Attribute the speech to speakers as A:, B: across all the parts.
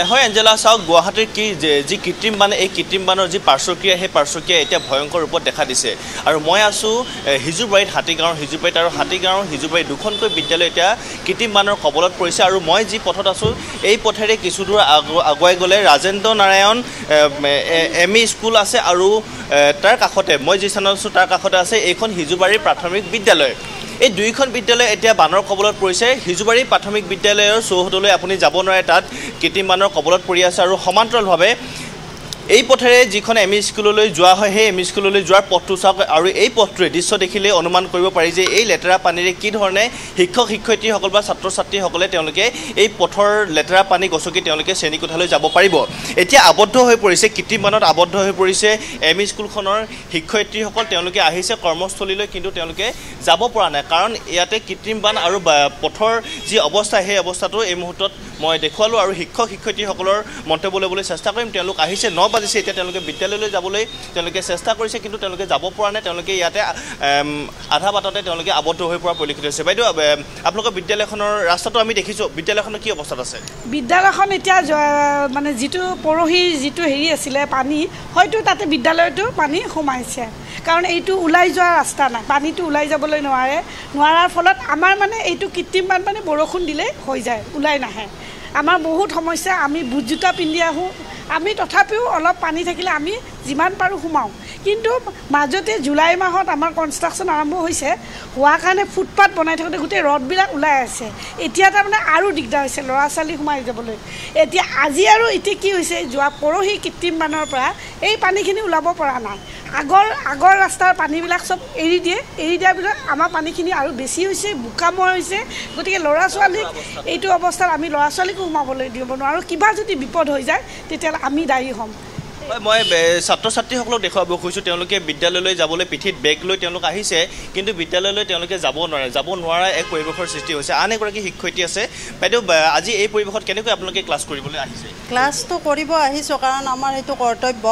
A: হয় এঞ্জেলা চাওক গুৱাহাটীৰ যি কৃত্ৰিম বান এই কৃত্ৰিম বানৰ যি পাৰ্শ্বক্ৰিয়া সেই পাৰ্শ্বক্ৰিয়া এতিয়া ভয়ংকৰ ৰূপত দেখা দিছে আৰু মই আছোঁ হিজুবাৰীত হাতীগাঁৱৰ হিজুবাৰীত আৰু হাতীগাঁৱৰ হিজুবাৰীত দুখনকৈ বিদ্যালয় এতিয়া কৃত্ৰিম বানৰ কবলত পৰিছে আৰু মই যি পথত আছোঁ এই পথেৰে কিছু দূৰ আগুৱাই গ'লে ৰাজেন্দ্ৰ নাৰায়ণ এম.ই. স্কুল আছে আৰু তাৰ কাষতে মই যি স্থানত আছোঁ তাৰ কাষতে আছে এইখন হিজুবাৰীৰ প্ৰাথমিক বিদ্যালয় এই দুইখন বিদ্যালয় এতিয়া বানৰ কবলত পৰিছে হিজুবাৰী প্ৰাথমিক বিদ্যালয়ৰ চৌহদলৈ আপুনি যাব নোৱাৰে তাত কৃত্ৰিম বানৰ কবলত পৰি আছে আৰু সমান্তৰালভাৱে এই পথেৰে যিখন এম.ই. স্কুললৈ যোৱা হয় সেই এম.ই. স্কুললৈ যোৱাৰ পথটো চাওক আৰু এই পথটোৱে দৃশ্য দেখিলে অনুমান কৰিব পাৰি যে এই লেতেৰা পানীৰে কি ধৰণে শিক্ষক শিক্ষয়িত্ৰীসকল বা ছাত্ৰ ছাত্ৰীসকলে তেওঁলোকে এই পথৰ লেতেৰা পানী গছকি তেওঁলোকে শ্ৰেণীকোঠালৈ যাব পাৰিব এতিয়া আবদ্ধ হৈ পৰিছে কৃত্ৰিম বানত আবদ্ধ হৈ পৰিছে এম.ই. স্কুলখনৰ শিক্ষয়িত্ৰীসকল তেওঁলোকে আহিছে কৰ্মস্থলীলৈ কিন্তু তেওঁলোকে যাব পৰা নাই কাৰণ ইয়াতে কৃত্ৰিম বান আৰু পথৰ যি অৱস্থা সেই অৱস্থাটো এই মুহূৰ্তত মই দেখুৱালোঁ আৰু শিক্ষক শিক্ষয়িত্ৰীসকলৰ মন্তব্য ল'বলৈ চেষ্টা কৰিম তেওঁলোক আহিছে 9 বাজিছে এতিয়া তেওঁলোকে বিদ্যালয়লৈ যাবলৈ তেওঁলোকে চেষ্টা কৰিছে কিন্তু তেওঁলোকে যাব পৰা নাই তেওঁলোকে ইয়াতে আধা বাটতে তেওঁলোকে আবদ্ধ হৈ পৰা পৰিলক্ষিত হৈছে বাইদেউ আপোনালোকৰ বিদ্যালয়খনৰ ৰাস্তাটো আমি দেখিছোঁ বিদ্যালয়খনৰ কি অৱস্থাত আছে
B: বিদ্যালয়খন এতিয়া মানে যিটো পৰহি যিটো হেৰি আছিলে পানী হয়তো তাতে বিদ্যালয়টো পানী সোমাইছে কাৰণ এইটো ওলাই যোৱা ৰাস্তা নাই পানীটো ওলাই যাবলৈ নোৱাৰাৰ ফলত আমাৰ মানে এইটো কৃত্ৰিম বান মানে বৰষুণ দিলে হৈ যায় ওলাই নাহে আমাৰ বহুত সমস্যা আমি বুট জোতা পিন্ধি আহোঁ আমি তথাপিও অলপ পানী থাকিলে আমি যিমান পাৰোঁ সোমাওঁ কিন্তু মাজতে জুলাই মাহত আমাৰ কনষ্ট্ৰাকশ্যন আৰম্ভ হৈছে হোৱাৰ কাৰণে ফুটপাথ বনাই থাকোঁতে গোটেই ৰডবিলাক ওলাই আছে এতিয়া তাৰমানে আৰু দিগদাৰ হৈছে ল'ৰা ছোৱালী সোমাই যাবলৈ এতিয়া আজি আৰু এতিয়া কি হৈছে যোৱা পৰহি কৃত্ৰিম বানৰ পৰা এই পানীখিনি ওলাব পৰা নাই আগৰ ৰাস্তাৰ পানীবিলাক চব এৰি দিয়াৰ পিছত আমাৰ পানীখিনি আৰু বেছি হৈছে বোকাময় হৈছে গতিকে ল'ৰা ছোৱালীক এইটো অৱস্থাত আমি ল'ৰা ছোৱালীকো সোমাবলৈ দিব নোৱাৰোঁ কিবা যদি বিপদ হৈ যায় তেতিয়াহ'লে আমি দায়ী হ'ম
A: মই ছাত্ৰ ছাত্ৰীসকলক দেখুৱাব খুজিছোঁ তেওঁলোকে বিদ্যালয়লৈ যাবলৈ পিঠিত বেগ লৈ তেওঁলোক আহিছে কিন্তু বিদ্যালয়লৈ তেওঁলোকে যাব নোৱাৰা এক পৰিৱেশৰ সৃষ্টি হৈছে আন এগৰাকী শিক্ষয়িত্ৰী আছে বাইদেউ আজি এই পৰিৱেশত কেনেকৈ আপোনালোকে ক্লাছ কৰিবলৈ আহিছে
C: ক্লাছটো কৰিব আহিছোঁ কাৰণ আমাৰ এইটো কৰ্তব্য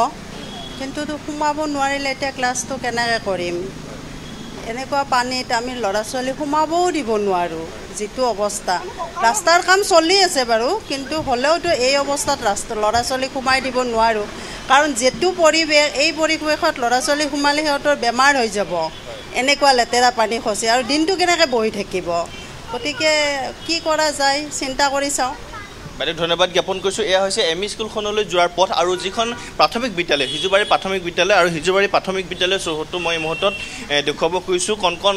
C: কিন্তু সোমাব নোৱাৰিলে এতিয়া ক্লাছটো কেনেকৈ কৰিম এনেকুৱা পানীত আমি ল'ৰা ছোৱালী সোমাবও দিব নোৱাৰোঁ যিটো অৱস্থা ৰাস্তাৰ কাম চলি আছে বাৰু কিন্তু হ'লেওতো এই অৱস্থাত ল'ৰা ছোৱালীক সোমাই দিব নোৱাৰোঁ কাৰণ যিটো পৰিৱেশ এই পৰিৱেশত ল'ৰা ছোৱালী সোমালে সিহঁতৰ বেমাৰ হৈ যাব এনেকুৱা লেতেৰা পানী খচি আৰু দিনটো কেনেকৈ বহি থাকিব গতিকে কি কৰা যায় চিন্তা কৰি চাওঁ
A: বাইদেউ ধন্যবাদ জ্ঞাপন কৰিছোঁ এয়া হৈছে এম.ই. স্কুলখনলৈ যোৱাৰ পথ আৰু যিখন প্ৰাথমিক বিদ্যালয় হিজুবাৰী প্ৰাথমিক বিদ্যালয় আৰু হিজুবাৰী প্ৰাথমিক বিদ্যালয়ৰ চৌহদটো মই এই মুহূৰ্তত দেখুৱাব খুজিছোঁ কণ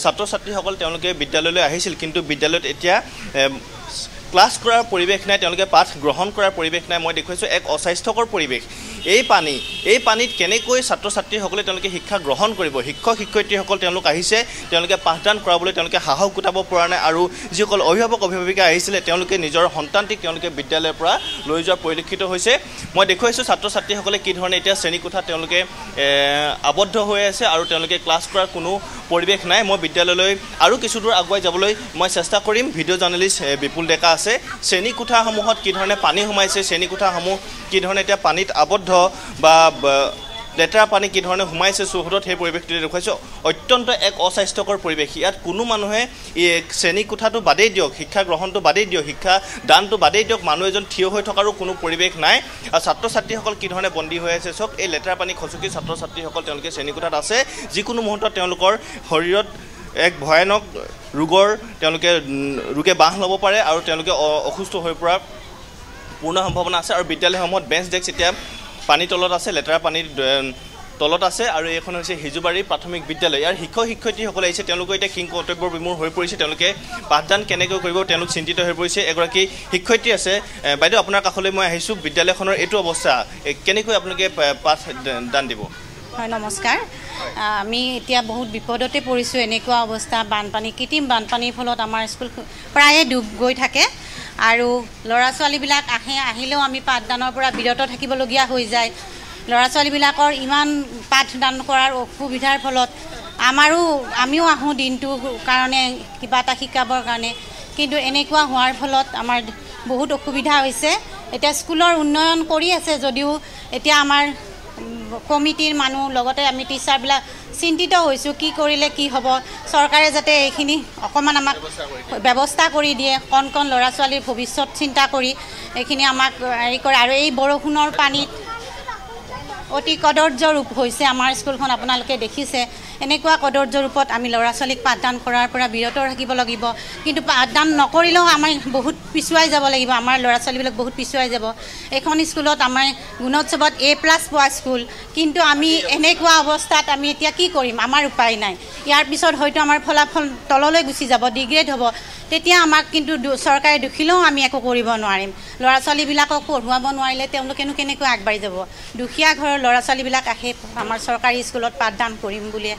A: ছাত্ৰ ছাত্ৰীসকল তেওঁলোকে বিদ্যালয়লৈ আহিছিল কিন্তু বিদ্যালয়ত এতিয়া ক্লাছ কৰাৰ পৰিৱেশ নাই তেওঁলোকে পাঠ গ্ৰহণ কৰাৰ পৰিৱেশ নাই মই দেখুৱাইছোঁ এক অস্বাস্থ্যকৰ পৰিৱেশ এই পানীত কেনেকৈ ছাত্ৰ ছাত্ৰীসকলে তেওঁলোকে শিক্ষা গ্ৰহণ কৰিব শিক্ষক শিক্ষয়িত্ৰীসকল তেওঁলোক আহিছে তেওঁলোকে পাঠদান কৰাবলৈ তেওঁলোকে সাহস গোটাব পৰা নাই আৰু যিসকল অভিভাৱিকা আহিছিলে তেওঁলোকে নিজৰ সন্তানটিক তেওঁলোকে বিদ্যালয়ৰ পৰা লৈ যোৱাৰ পৰিলক্ষিত হৈছে মই দেখুৱাইছোঁ ছাত্ৰ ছাত্ৰীসকলে কি ধৰণে এতিয়া শ্ৰেণীকোঠাত তেওঁলোকে আবদ্ধ হৈ আছে আৰু তেওঁলোকে ক্লাছ কৰাৰ কোনো পৰিৱেশ নাই মই বিদ্যালয়লৈ আৰু কিছু দূৰ আগুৱাই যাবলৈ মই চেষ্টা কৰিম ভিডিঅ' জাৰ্নেলিষ্ট বিপুল ডেকা আছে শ্ৰেণীকোঠাসমূহত কি ধৰণে পানী সোমাইছে শ্ৰেণীকোঠাসমূহ কি ধৰণে এতিয়া পানীত আবদ্ধ বা লেতেৰা পানী কি ধৰণে সোমাইছে চৌহদত সেই পৰিৱেশটো দেখুৱাইছোঁ অত্যন্ত এক অস্বাস্থ্যকৰ পৰিৱেশ ইয়াত কোনো মানুহে শ্ৰেণীকোঠাটো বাদেই দিয়ক শিক্ষা গ্ৰহণটো বাদেই দিয়ক শিক্ষা দানটো বাদেই দিয়ক মানুহ এজন থিয় হৈ থকাৰো কোনো পৰিৱেশ নাই আৰু ছাত্ৰ ছাত্ৰীসকল কি ধৰণে বন্দী হৈ আছে চাওক এই লেতেৰা পানী খচকি ছাত্ৰ ছাত্ৰীসকল তেওঁলোকে শ্ৰেণীকোঠাত আছে যিকোনো মুহূৰ্তত তেওঁলোকৰ শৰীৰত এক ভয়ানক ৰোগে বাহ ল'ব পাৰে আৰু তেওঁলোকে অসুস্থ হৈ পৰাৰ পূৰ্ণ সম্ভাৱনা আছে আৰু বিদ্যালয়সমূহত বেঞ্চ ডেস্ক এতিয়া পানীৰ তলত আছে লেতেৰা পানীৰ তলত আছে আৰু এইখন হৈছে হিজুবাৰী প্ৰাথমিক বিদ্যালয় ইয়াৰ শিক্ষক শিক্ষয়িত্ৰীসকলে আহিছে তেওঁলোকে এতিয়া কিং কৰ্তব্যৰ বিমূৰ হৈ পৰিছে তেওঁলোকে পাঠদান কেনেকৈ কৰিব তেওঁলোক চিন্তিত হৈ পৰিছে এগৰাকী শিক্ষয়িত্ৰী আছে বাইদেউ আপোনাৰ কাষলৈ মই আহিছোঁ বিদ্যালয়খনৰ এইটো অৱস্থা কেনেকৈ আপোনালোকে পাঠদান দিব
D: হয় নমস্কাৰ আমি এতিয়া বহুত বিপদতে পৰিছোঁ এনেকুৱা অৱস্থা বানপানী কৃত্ৰিম বানপানীৰ ফলত আমাৰ স্কুল প্ৰায়ে ডুব গৈ থাকে আৰু ল'ৰা ছোৱালীবিলাক আহিলেও আমি পাঠদানৰ পৰা বিৰত থাকিবলগীয়া হৈ যায় ল'ৰা ছোৱালীবিলাকৰ ইমান পাঠদান কৰাৰ অসুবিধাৰ ফলত আমিও আহোঁ দিনটোৰ কাৰণে কিবা এটা শিকাবৰ কাৰণে কিন্তু এনেকুৱা হোৱাৰ ফলত আমাৰ বহুত অসুবিধা হৈছে এতিয়া স্কুলৰ উন্নয়ন কৰি আছে যদিও এতিয়া আমাৰ কমিটিৰ মানুহ লগতে আমি টিচাৰবিলাক চিন্তিত হৈছোঁ কি কৰিলে কি হ'ব চৰকাৰে যাতে এইখিনি অকণমান আমাক ব্যৱস্থা কৰি দিয়ে কণ কণ ল'ৰা ছোৱালীৰ ভৱিষ্যত চিন্তা কৰি এইখিনি আমাক হেৰি কৰে আৰু এই বৰষুণৰ পানীত অতি কদৰ্য ৰূপ হৈছে আমাৰ স্কুলখন আপোনালোকে দেখিছে এনেকুৱা কদৰ্য ৰূপত আমি ল'ৰা ছোৱালীক পাঠদান কৰাৰ পৰা বিৰত ৰাখিব লাগিব কিন্তু পাঠদান নকৰিলেও আমাৰ বহুত পিছুৱাই যাব লাগিব আমাৰ ল'ৰা ছোৱালীবিলাক বহুত পিছুৱাই যাব এইখন স্কুলত আমাৰ গুণোৎসৱত A+ পোৱা স্কুল কিন্তু আমি এনেকুৱা অৱস্থাত আমি এতিয়া কি কৰিম আমাৰ উপায় নাই ইয়াৰ পিছত হয়তো আমাৰ ফলাফল তললৈ গুচি যাব ডিগ্ৰেড হ'ব তেতিয়া আমাক কিন্তু চৰকাৰে দুখিলেও আমি একো কৰিব নোৱাৰিম ল'ৰা ছোৱালীবিলাকক পঢ়ুৱাব নোৱাৰিলে তেওঁলোকেনো কেনেকৈ আগবাঢ়ি যাব দুখীয়া ঘৰৰ ল'ৰা ছোৱালীবিলাক আহে আমাৰ চৰকাৰী স্কুলত পাঠদান কৰিম বুলি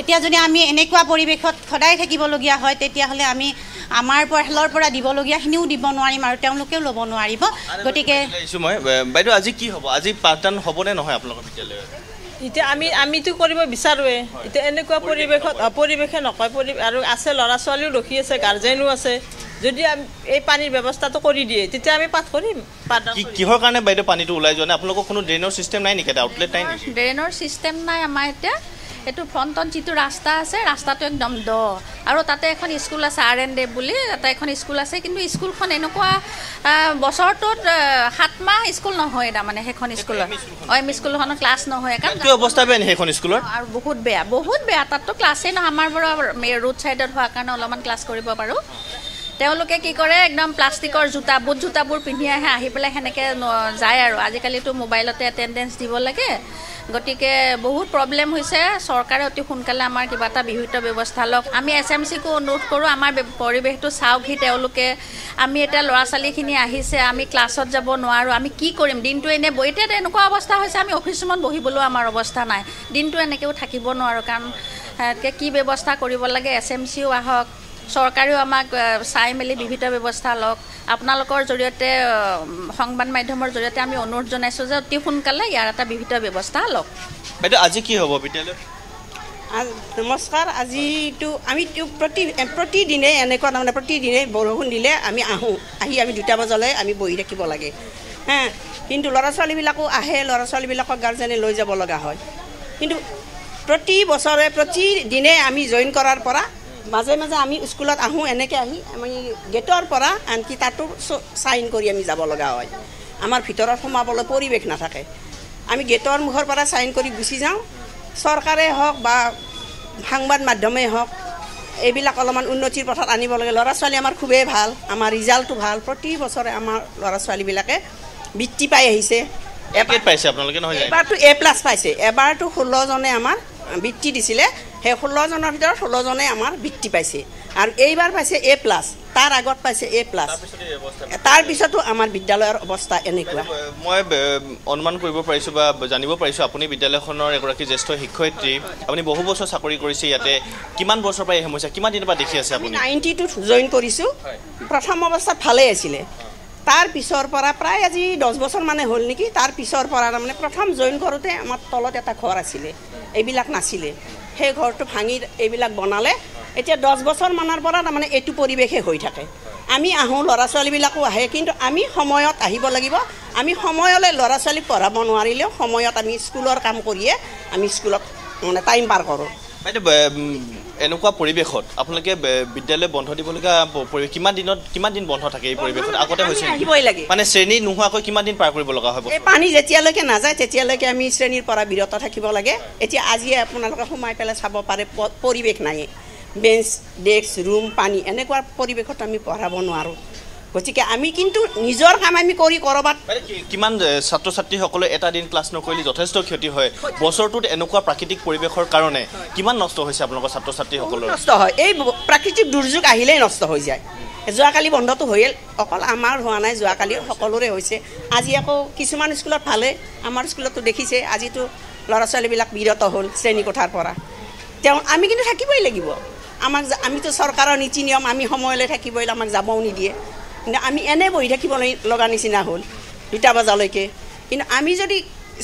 D: এতিয়া যদি আমি এনেকুৱা পৰিৱেশত সদায় থাকিবলগীয়া হয় তেতিয়াহ'লে আমি আমাৰ ফালৰ পৰা দিবলগীয়াখিনিও দিব নোৱাৰিম আৰু তেওঁলোকেও ল'ব নোৱাৰিব গতিকে
A: মই বাইদেউ আজি কি হ'ব আজি পাঠদান হ'বনে নহয় আপোনালোকৰ বিদ্যালয়ত
E: এতিয়া আমিতো কৰিব বিচাৰোঁৱে এতিয়া এনেকুৱা পৰিৱেশে নকয় আৰু আছে ল'ৰা ছোৱালীও ৰখি আছে গাৰ্জেনো আছে যদি এই পানীৰ ব্যৱস্থাটো কৰি দিয়ে তেতিয়া আমি পাঠ কৰিম
A: কিহৰ কাৰণে বাইদেউ পানীটো ওলাই যোৱা নাই আপোনালোকৰ কোনো ড্ৰেইনৰ চিষ্টেম নাই নেকি আউটলেট নাই নেকি
F: ড্ৰেইনৰ চিষ্টেম নাই আমাৰ এতিয়া এইটো ফ্ৰণ্টত যিটো ৰাস্তা আছে ৰাস্তাটো একদম দ আৰু তাতে এখন স্কুল আছে R&D বুলি তাতে এখন স্কুল আছে কিন্তু স্কুলখন এনেকুৱা বছৰটোত 7 মাহ স্কুল নহয় তাৰমানে সেইখন স্কুলত এম স্কুলখনৰ ক্লাছ নহয় কাৰণ
A: কি অৱস্থা বেয়া সেইখন স্কুলৰ
F: আৰু বহুত বেয়া তাততো ক্লাছেই নহয় আমাৰ বাৰু ৰোড ছাইডত হোৱাৰ কাৰণে অলপমান ক্লাছ কৰিব পাৰোঁ তেওঁলোকে কি কৰে একদম প্লাষ্টিকৰ বুট জোতাবোৰ পিন্ধি আহি পেলাই সেনেকৈ যায় আৰু আজিকালিতো মোবাইলতে এটেণ্ডেঞ্চ দিব লাগে গতিকে বহুত প্ৰব্লেম হৈছে চৰকাৰে অতি সোনকালে আমাৰ কিবা এটা বিহিত ব্যৱস্থা লওক আমি SMC-কো অনুৰোধ কৰোঁ আমাৰ পৰিৱেশটো চাওকহি তেওঁলোকে আমি এতিয়া ল'ৰা ছোৱালীখিনি আহিছে আমি ক্লাছত যাব নোৱাৰোঁ আমি কি কৰিম দিনটো এনেই এতিয়া এনেকুৱা অৱস্থা হৈছে আমি অফিচ ৰুমত বহিবলৈও আমাৰ অৱস্থা নাই দিনটো এনেকৈও থাকিব নোৱাৰোঁ কাৰণ কি ব্যৱস্থা কৰিব লাগে SMC-ও আহক চৰকাৰেও আমাক চাই মেলি বিহিত ব্যৱস্থা লওক আপোনালোকৰ জৰিয়তে সংবাদ মাধ্যমৰ জৰিয়তে আমি অনুৰোধ জনাইছোঁ যে অতি সোনকালে ইয়াৰ এটা বিহিত ব্যৱস্থা লওক
A: বাইদেউ আজি কি হ'ব বিদ্যালয়ত
G: নমস্কাৰ আজিতো আমিতো প্ৰতিদিনে এনেকুৱা তাৰমানে প্ৰতিদিনে বৰষুণ দিলে আমি আহি আমি 2টা বজালৈ আমি বহি থাকিব লাগে কিন্তু ল'ৰা ছোৱালীবিলাকো আহে ল'ৰা ছোৱালীবিলাকক গাৰ্জেনে লৈ যাব লগা হয় কিন্তু প্ৰতি বছৰে প্ৰতিদিনে আমি জইন কৰাৰ পৰা মাজে মাজে আমি স্কুলত আহোঁ এনেকৈ আহি আমি গেটৰ পৰা আনকি তাতো চাইন কৰি আমি যাব লগা হয় আমাৰ ভিতৰত সোমাবলৈ পৰিৱেশ নাথাকে আমি গেটৰ মুখৰ পৰা চাইন কৰি গুচি যাওঁ চৰকাৰে হওক বা সংবাদ মাধ্যমেই হওক এইবিলাক অলপমান উন্নতিৰ পথত আনিব লাগে ল'ৰা ছোৱালী আমাৰ খুবেই ভাল আমাৰ ৰিজাল্টটো ভাল প্ৰতি বছৰে আমাৰ ল'ৰা ছোৱালীবিলাকে বৃত্তি পাই আহিছে
A: পাইছে আপোনালোকে নহয়
G: এবাৰতো A+ পাইছে এবাৰতো 16 জনে আমাৰ বৃত্তি দিছিলে সেই 16 জনৰ ভিতৰত 16 জনে আমাৰ বৃত্তি পাইছে আৰু এইবাৰ পাইছে A+ তাৰ আগত পাইছে A+ তাৰপিছতো আমাৰ বিদ্যালয়ৰ অৱস্থা এনেকুৱা
A: মই অনুমান কৰিব পাৰিছোঁ বা জানিব পাৰিছোঁ আপুনি বিদ্যালয়খনৰ এগৰাকী জ্যেষ্ঠ শিক্ষয়িত্ৰী আপুনি বহু বছৰ চাকৰি কৰিছে ইয়াতে কিমান বছৰৰ পৰা এই সমস্যা কিমান দিনৰ পৰা দেখি আছে আপুনি
G: 92ত জইন কৰিছোঁ প্ৰথম অৱস্থাত ভালেই আছিলে তাৰ পিছৰ পৰা প্ৰায় আজি 10 বছৰ মানে হ'ল নেকি তাৰ পিছৰ পৰা তাৰমানে প্ৰথম জইন কৰোঁতে আমাৰ তলত এটা ঘৰ আছিলে এইবিলাক নাছিলে সেই ঘৰটো ভাঙি এইবিলাক বনালে এতিয়া 10 বছৰ মানৰ পৰা তাৰমানে এইটো পৰিৱেশে হৈ থাকে আমি আহোঁ ল'ৰা ছোৱালীবিলাকো আহে কিন্তু আমি সময়ত আহিব লাগিব আমি সময়লৈ ল'ৰা ছোৱালীক পঢ়াব নোৱাৰিলেও সময়ত আমি স্কুলৰ কাম কৰিয়ে আমি স্কুলত মানে টাইম পাৰ কৰোঁ
A: বাইদেউ এনেকুৱা পৰিৱেশত আপোনালোকে বিদ্যালয় বন্ধ দিবলগীয়া কিমান দিন বন্ধ থাকে এই পৰিৱেশত আগতে হৈছে
G: আহিবই লাগে
A: মানে শ্ৰেণী নোহোৱাকৈ কিমান দিন পাৰ কৰিব লগা হ'ব
G: এই পানী যেতিয়ালৈকে নাযায় তেতিয়ালৈকে আমি শ্ৰেণীৰ পৰা বিৰত থাকিব লাগে এতিয়া আজিয়ে আপোনালোকে সোমাই পেলাই চাব পাৰে পৰিৱেশ নাই বেঞ্চ ডেস্ক ৰুম পানী এনেকুৱা পৰিৱেশত আমি পঢ়াব নোৱাৰোঁ গতিকে আমি কিন্তু নিজৰ কাম আমি কৰি ক'ৰবাত
A: কিমান ছাত্ৰ ছাত্ৰীসকলে এটা দিন ক্লাছ নকৰিলে যথেষ্ট ক্ষতি হয় বছৰটোত এনেকুৱা প্ৰাকৃতিক পৰিৱেশৰ কাৰণে কিমান নষ্ট হৈছে আপোনালোকৰ ছাত্ৰ ছাত্ৰীসকলৰ
G: নষ্ট হয় এই প্ৰাকৃতিক দুৰ্যোগ আহিলেই নষ্ট হৈ যায় যোৱাকালি বন্ধটো হৈল অকল আমাৰ হোৱা নাই যোৱাকালি সকলোৰে হৈছে আজি আকৌ কিছুমান স্কুলত ভালে আমাৰ স্কুলতো দেখিছে আজিতো ল'ৰা ছোৱালীবিলাক বিৰত হ'ল শ্ৰেণী কোঠাৰ পৰা তেওঁ আমি কিন্তু থাকিবই লাগিব আমাক আমিতো চৰকাৰৰ নীতি নিয়ম আমি সময়লৈ থাকিবই আমাক যাবও নিদিয়ে কিন্তু আমি এনে বহি থাকিব লগা নিচিনা হ'ল 2টা বজালৈকে কিন্তু আমি যদি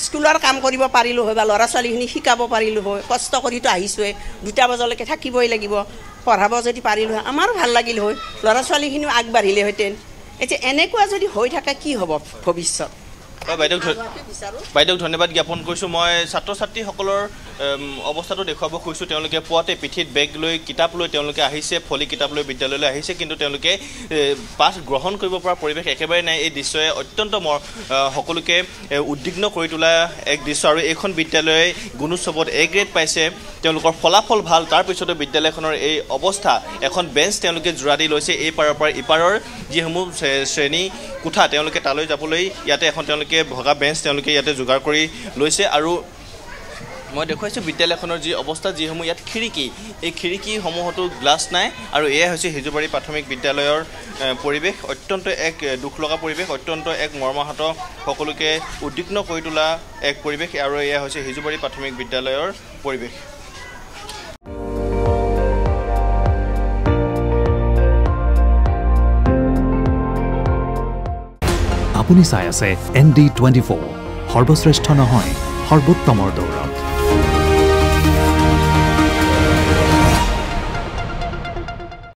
G: স্কুলৰ কাম কৰিব পাৰিলোঁ হয় বা ল'ৰা ছোৱালীখিনি শিকাব পাৰিলোঁ হয় কষ্ট কৰিতো আহিছোঁৱে 2টা বজালৈকে থাকিবই লাগিব পঢ়াব যদি পাৰিলোঁ হয় আমাৰো ভাল লাগিল হয় ল'ৰা ছোৱালীখিনিও আগবাঢ়িলেহেঁতেন এতিয়া এনেকুৱা যদি হৈ থাকে কি হ'ব ভৱিষ্যত
A: বাইদেউক ধন্যবাদ জ্ঞাপন কৰিছোঁ মই ছাত্ৰ ছাত্ৰীসকলৰ অৱস্থাটো দেখুৱাব খুজিছোঁ তেওঁলোকে পুৱাতে পিঠিত বেগ লৈ কিতাপ লৈ তেওঁলোকে আহিছে ফলি কিতাপ লৈ বিদ্যালয়লৈ আহিছে কিন্তু তেওঁলোকে পাঠ গ্ৰহণ কৰিব পৰা পৰিৱেশ একেবাৰে নাই এই দৃশ্যই অত্যন্ত সকলোকে উদ্বিগ্ন কৰি তোলা এক দৃশ্য আৰু এইখন বিদ্যালয়ে গুণোৎসৱত A গ্ৰেড পাইছে তেওঁলোকৰ ফলাফল ভাল তাৰপিছতো বিদ্যালয়খনৰ এই অৱস্থা এখন বেঞ্চ তেওঁলোকে জোৰা দি লৈছে এই পাৰৰ পৰা ইপাৰৰ যিসমূহ শ্ৰেণী কোঠা তেওঁলোকে তালৈ যাবলৈ ইয়াতে এখন তেওঁলোকে ভগা বেঞ্চ তেওঁলোকে ইয়াতে যোগাৰ কৰি লৈছে আৰু মই দেখুৱাইছোঁ বিদ্যালয়খনৰ যি অৱস্থা যিসমূহ ইয়াত খিৰিকী এই খিৰিকীসমূহতো গ্লাছ নাই আৰু এয়াই হৈছে হিজুবাৰী প্ৰাথমিক বিদ্যালয়ৰ পৰিৱেশ অত্যন্ত এক দুখ লগা পৰিৱেশ অত্যন্ত এক মৰ্মাহত সকলোকে উদ্বিগ্ন কৰি তোলা এক পৰিৱেশ আৰু এয়া হৈছে হিজুবাৰী প্ৰাথমিক বিদ্যালয়ৰ পৰিৱেশ
H: আপুনি চাই আছে ND24 সৰ্বশ্ৰেষ্ঠ নহয় সৰ্বোত্তমৰ দৌৰ